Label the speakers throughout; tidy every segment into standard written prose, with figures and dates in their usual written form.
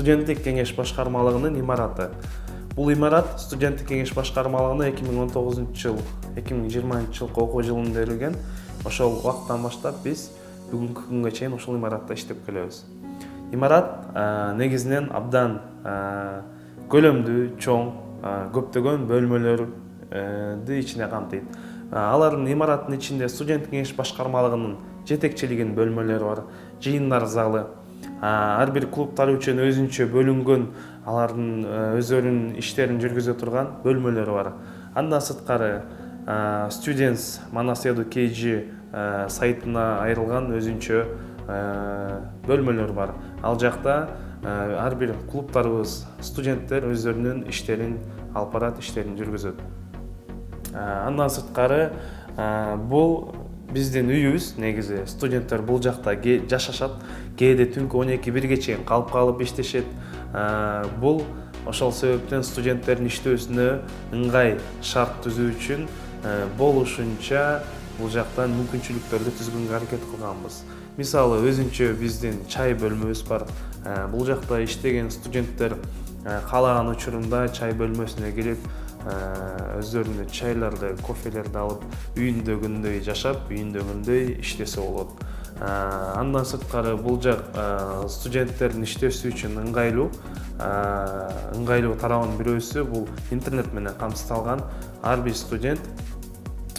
Speaker 1: студенттик кеңеш башкармалыгынын имараты. Бул имарат студенттик кеңеш башкармалыгына 2019-2020 жылкы окуу жылында берилген. Ошол убакыттан баштап биз бүгүнкү күнгө чейин ушул имаратта иштеп келебиз. Имарат негизинен абдан көлөмдүү, чоң, көптөгөн бөлмөлөрдү ичине камтыйт. Алардын имараттын ичинде студенттик кеңеш башкармалыгынын жетекчилигинин бөлмөлөрү бар, жыйындар залы, ар бир клубтар үчүн өзүнчө бөлүнгөн, алардын өздөрүнүн иштерин жүргүзө турган бөлмөлөрү бар. Андан сырткары Students Manas KG сайтына айрылган өзүнчө бөлмөлөр бар. Ал жакта ар бир клубтарыбыз, студенттер өздөрүнүн иштерин алып барат, иштерин жүргүзөт. Андан сырткары бул биздин үйүбүз, негизи студенттер бул жакта жашашат, кээде түнкү 12-1 чейин калып иштешет. Бул ошол себептен студенттердин иштөөсүнө ыңгай шарт түзүү үчүн болушунча бул жактан мүмкүнчүлүктөрдү түзгөнгө аракет кылганбыз. Мисалы, өзүнчө биздин чай бөлмөбүз бар. Бул жакта иштеген студенттер каалаган учурунда чай бөлмөсүнө кирип, өздөрүнүн чайларды, кофелерди алып, үйүндөгүндөй жашап, үйүндөгүндөй иштесе болот. Андан сырткары бул жак студенттердин иштөөсү үчүн ыңгайлуу тарабынын бирөөсү бул интернет менен камсыздалган. Ар бир студент,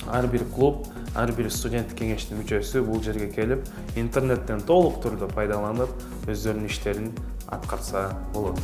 Speaker 1: ар бир клуб, ар бир студенттик кеңештин мүчөсү бул жерге келип, интернеттен толук түрдө пайдаланып, өздөрүнүн иштерин аткарса болот.